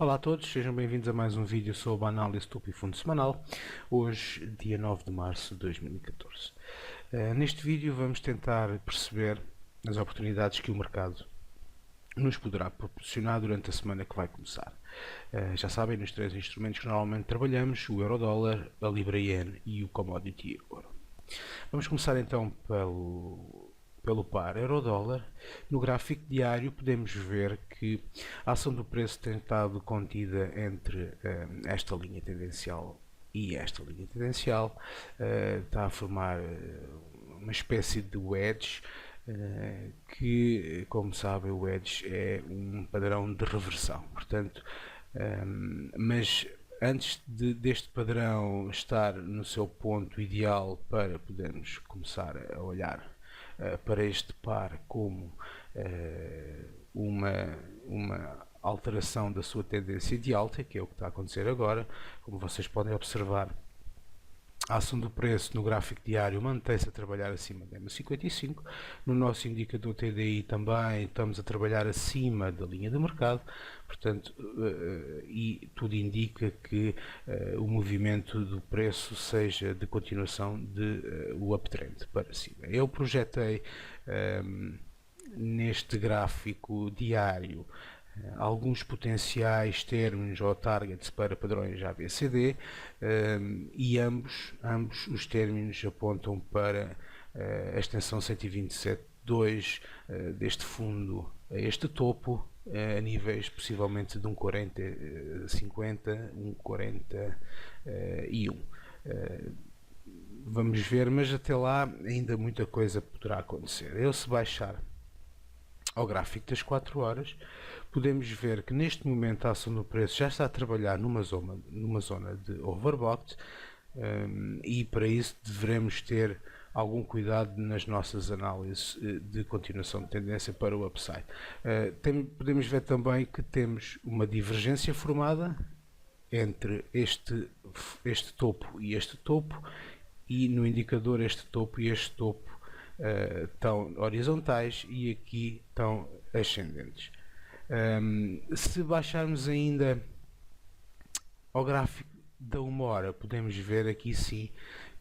Olá a todos, sejam bem-vindos a mais um vídeo sobre a análise topo e fundo semanal, hoje dia 9 de março de 2014. Neste vídeo vamos tentar perceber as oportunidades que o mercado nos poderá proporcionar durante a semana que vai começar. Já sabem, nos três instrumentos que normalmente trabalhamos, o euro-dólar, a libra-yen e o commodity euro. Vamos começar então pelo par euro-dólar. No gráfico diário podemos ver que a ação do preço tem estado contida entre esta linha tendencial e esta linha tendencial. Está a formar uma espécie de wedge, que, como sabem, o wedge é um padrão de reversão. Portanto, mas antes deste padrão estar no seu ponto ideal para podermos começar a olhar para este par como uma alteração da sua tendência de alta, que é o que está a acontecer agora. Como vocês podem observar, a ação do preço no gráfico diário mantém-se a trabalhar acima de M55. No nosso indicador TDI também estamos a trabalhar acima da linha de mercado, portanto, e tudo indica que o movimento do preço seja de continuação de o uptrend para cima. Eu projetei neste gráfico diário alguns potenciais términos ou targets para padrões ABCD, e ambos os términos apontam para a extensão 127.2 deste fundo a este topo, a níveis possivelmente de 1,4050, 1,41. Vamos ver, mas até lá ainda muita coisa poderá acontecer. Eu, se baixar ao gráfico das 4 horas, podemos ver que neste momento a ação do preço já está a trabalhar numa zona de overbought, e para isso devemos ter algum cuidado nas nossas análises de continuação de tendência para o upside. Podemos ver também que temos uma divergência formada entre este topo e este topo, e no indicador este topo e este topo estão horizontais e aqui estão ascendentes. Se baixarmos ainda ao gráfico da 1 hora, podemos ver aqui sim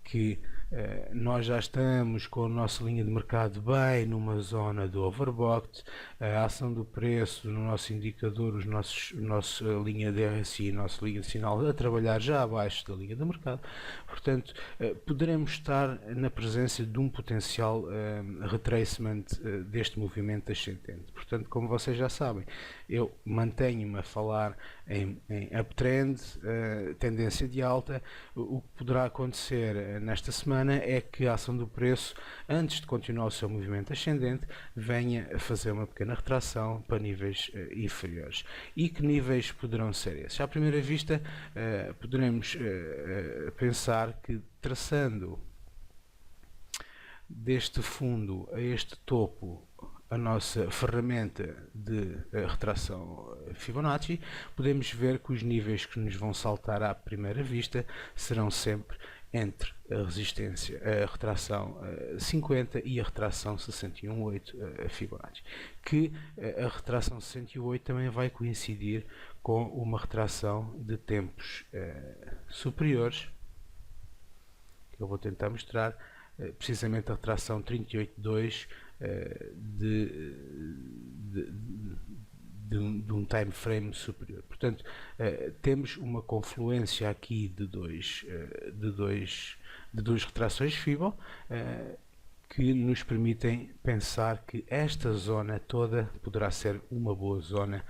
que nós já estamos com a nossa linha de mercado bem numa zona de overbought. A ação do preço no nosso indicador, nossa linha de RSI e nossa linha de sinal a trabalhar já abaixo da linha de mercado. Portanto, poderemos estar na presença de um potencial retracement deste movimento ascendente. Portanto, como vocês já sabem, eu mantenho-me a falar em uptrend, tendência de alta. O que poderá acontecer nesta semana é que a ação do preço, antes de continuar o seu movimento ascendente, venha a fazer uma pequena retração para níveis inferiores. E que níveis poderão ser esses? À primeira vista, poderemos pensar que, traçando deste fundo a este topo a nossa ferramenta de retração Fibonacci, podemos ver que os níveis que nos vão saltar à primeira vista serão sempre entre a resistência, a retração 50 e a retração 61.8 Fibonacci, que a retração 68 também vai coincidir com uma retração de tempos superiores, que eu vou tentar mostrar, precisamente a retração 38.2 de um time frame superior. Portanto, temos uma confluência aqui de duas retrações Fibo, que nos permitem pensar que esta zona toda poderá ser uma boa zona,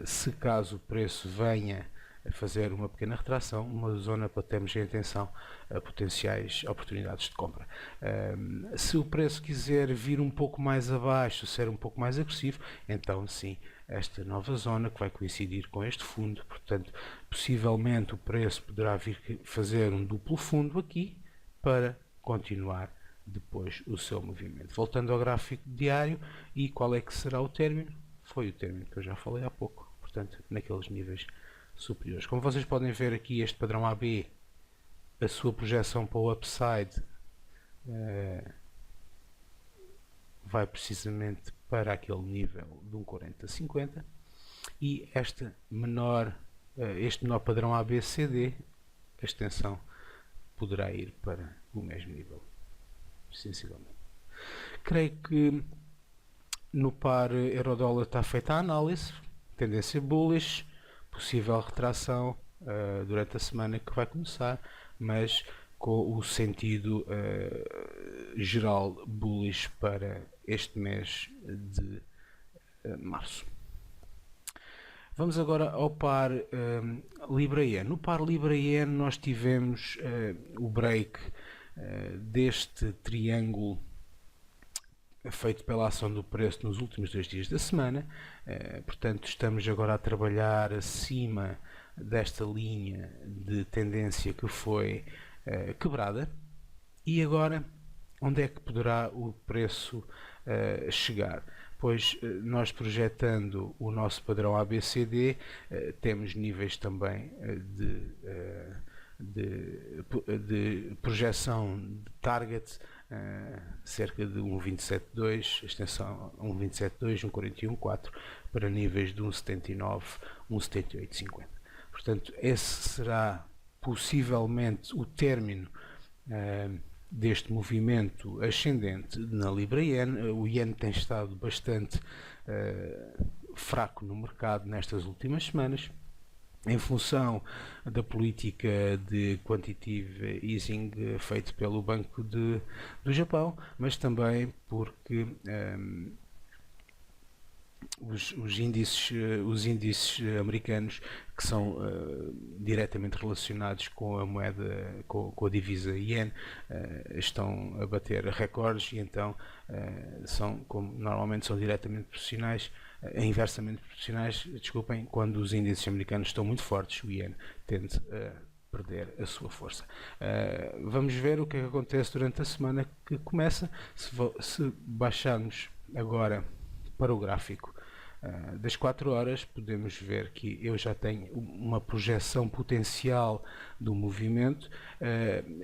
se caso o preço venha a fazer uma pequena retração, uma zona para termos em atenção a potenciais oportunidades de compra. Se o preço quiser vir um pouco mais abaixo, ser um pouco mais agressivo, então sim, esta nova zona que vai coincidir com este fundo, portanto, possivelmente o preço poderá vir fazer um duplo fundo aqui para continuar depois o seu movimento. Voltando ao gráfico diário, e qual é que será o término? Foi o término que eu já falei há pouco, portanto, naqueles níveis superiores. Como vocês podem ver aqui, este padrão AB, a sua projeção para o upside vai precisamente para aquele nível de 1,4050, e esta menor este menor padrão ABCD, a extensão poderá ir para o mesmo nível, sensivelmente. Creio que no par euro-dólar está feita a análise, tendência bullish, possível retração durante a semana que vai começar, mas com o sentido geral bullish para este mês de março. Vamos agora ao par Libra-Yen. No par Libra-Yen nós tivemos o break deste triângulo feito pela ação do preço nos últimos 2 dias da semana. Portanto, estamos agora a trabalhar acima desta linha de tendência que foi quebrada. E agora, onde é que poderá o preço chegar? Pois nós, projetando o nosso padrão ABCD, temos níveis também de projeção de target, cerca de 1,27,2, extensão 1,27,2, 1,41,4, para níveis de 1,79, 1,78,50. Portanto, esse será possivelmente o término deste movimento ascendente na Libra-Yen. O Yen tem estado bastante fraco no mercado nestas últimas semanas, em função da política de quantitative easing feito pelo Banco do Japão, mas também porque os índices americanos, que são diretamente relacionados com a moeda, com a divisa Yen, estão a bater recordes, e então como normalmente são diretamente proporcionais, inversamente proporcionais, desculpem, quando os índices americanos estão muito fortes, o Yen tende a perder a sua força. Vamos ver o que é que acontece durante a semana que começa. Se baixarmos agora para o gráfico das 4 horas, podemos ver que eu já tenho uma projeção potencial do movimento.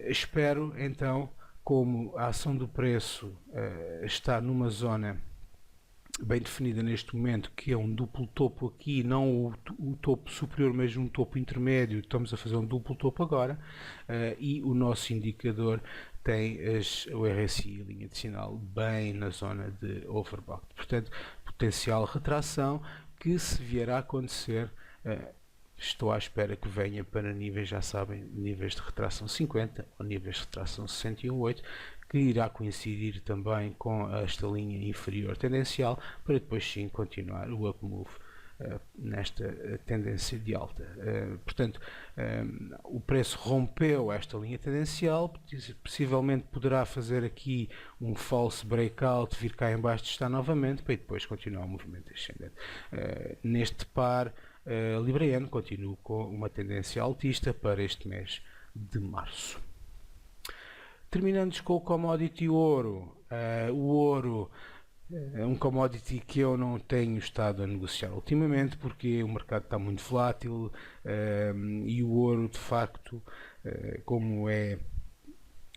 Espero então, como a ação do preço está numa zona bem definida neste momento, que é um duplo topo aqui, não o topo superior, mas um topo intermédio, estamos a fazer um duplo topo agora, e o nosso indicador tem o RSI, a linha de sinal, bem na zona de overbought. Portanto, potencial retração que, se vier a acontecer, estou à espera que venha para níveis, já sabem, níveis de retração 50 ou níveis de retração 61,8, que irá coincidir também com esta linha inferior tendencial, para depois sim continuar o up move nesta tendência de alta. Portanto, o preço rompeu esta linha tendencial, possivelmente poderá fazer aqui um false breakout, vir cá em baixo, está novamente, para depois continuar o movimento ascendente. Neste par Libra-Yen, continuo com uma tendência altista para este mês de março. Terminando com o commodity ouro. O ouro é um commodity que eu não tenho estado a negociar ultimamente, porque o mercado está muito volátil, e o ouro, de facto, como é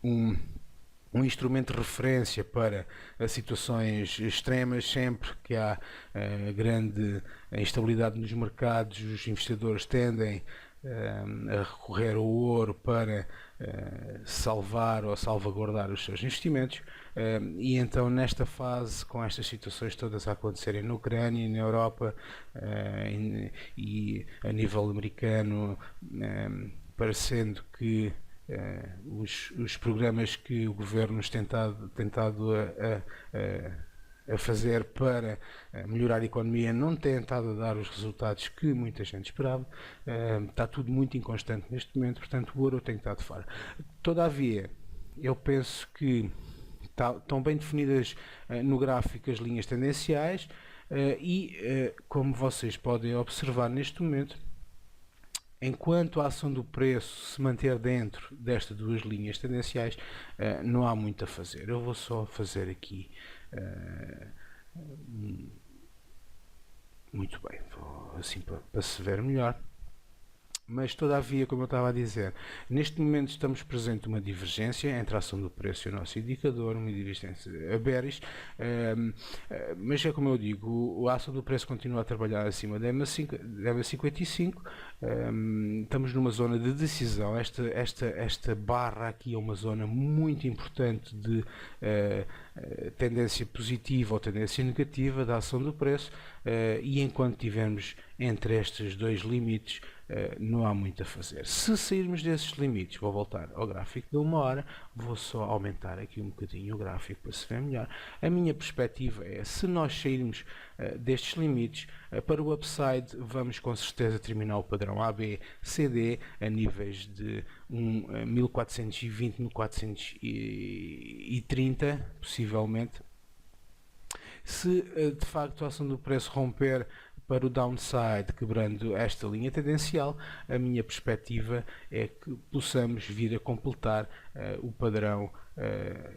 um instrumento de referência para situações extremas, sempre que há grande instabilidade nos mercados, os investidores tendem a recorrer ao ouro para salvar ou salvaguardar os seus investimentos, e então nesta fase, com estas situações todas a acontecerem na Ucrânia e na Europa, e a nível americano, parecendo que os programas que o governo tem tentado a fazer para melhorar a economia não têm estado a dar os resultados que muita gente esperava. Está tudo muito inconstante neste momento, portanto o ouro tem estado fora. Todavia, eu penso que estão bem definidas no gráfico as linhas tendenciais, e como vocês podem observar neste momento, enquanto a ação do preço se manter dentro destas duas linhas tendenciais, não há muito a fazer. Eu vou só fazer aqui muito bem, vou assim para se ver melhor. Mas, todavia, como eu estava a dizer, neste momento estamos presente uma divergência entre a ação do preço e o nosso indicador, uma divergência bearish, mas é como eu digo, a ação do preço continua a trabalhar acima da EMA 55, Estamos numa zona de decisão. Esta barra aqui é uma zona muito importante de tendência positiva ou tendência negativa da ação do preço, e enquanto estivermos entre estes dois limites, não há muito a fazer. Se sairmos desses limites, vou voltar ao gráfico de 1 hora, vou só aumentar aqui um bocadinho o gráfico para se ver melhor. A minha perspectiva é, se nós sairmos destes limites, para o upside vamos com certeza terminar o padrão ABCD a níveis de 1420, 1430, possivelmente. Se de facto a ação do preço romper para o downside, quebrando esta linha tendencial, a minha perspectiva é que possamos vir a completar o padrão.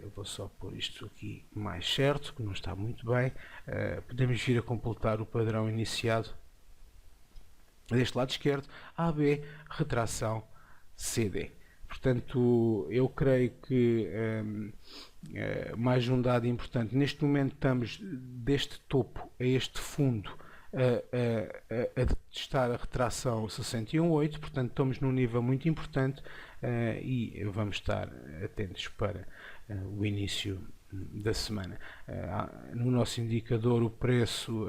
Eu vou só pôr isto aqui mais certo, que não está muito bem. Podemos vir a completar o padrão iniciado deste lado esquerdo, AB, retração, CD. Portanto, eu creio que mais um dado importante, neste momento estamos deste topo a este fundo a testar a retração 61.8, portanto estamos num nível muito importante, e vamos estar atentos para o início da semana. No nosso indicador, o preço,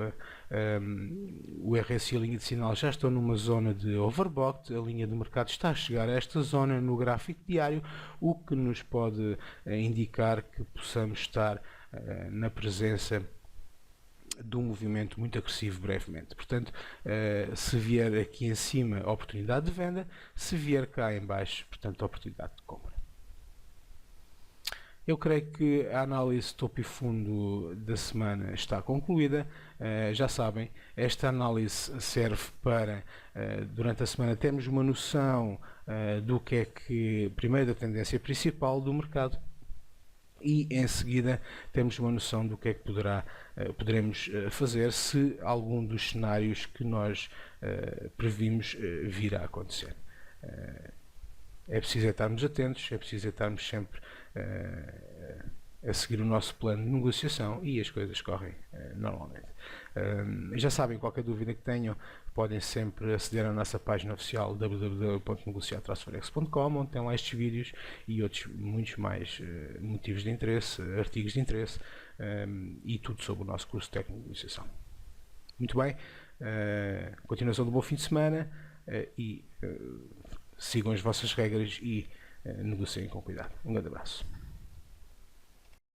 o RSI e a linha de sinal já estão numa zona de overbought, a linha de mercado está a chegar a esta zona no gráfico diário, o que nos pode indicar que possamos estar na presença de um movimento muito agressivo brevemente. Portanto, se vier aqui em cima, oportunidade de venda; se vier cá em baixo, portanto, oportunidade de compra. Eu creio que a análise topo e fundo da semana está concluída. Já sabem, esta análise serve para, durante a semana, termos uma noção do que é que, primeiro, da tendência principal do mercado, e em seguida temos uma noção do que é que poderemos fazer se algum dos cenários que nós previmos vir a acontecer. É preciso estarmos atentos, é preciso estarmos sempre a seguir o nosso plano de negociação, e as coisas correm normalmente. Já sabem, qualquer dúvida que tenham, podem sempre aceder à nossa página oficial www.negociar-forex.com, onde tem lá estes vídeos e outros muitos mais motivos de interesse, artigos de interesse, e tudo sobre o nosso curso técnico de negociação. Muito bem, continuação do bom fim de semana, e sigam as vossas regras e negociem com cuidado. Um grande abraço.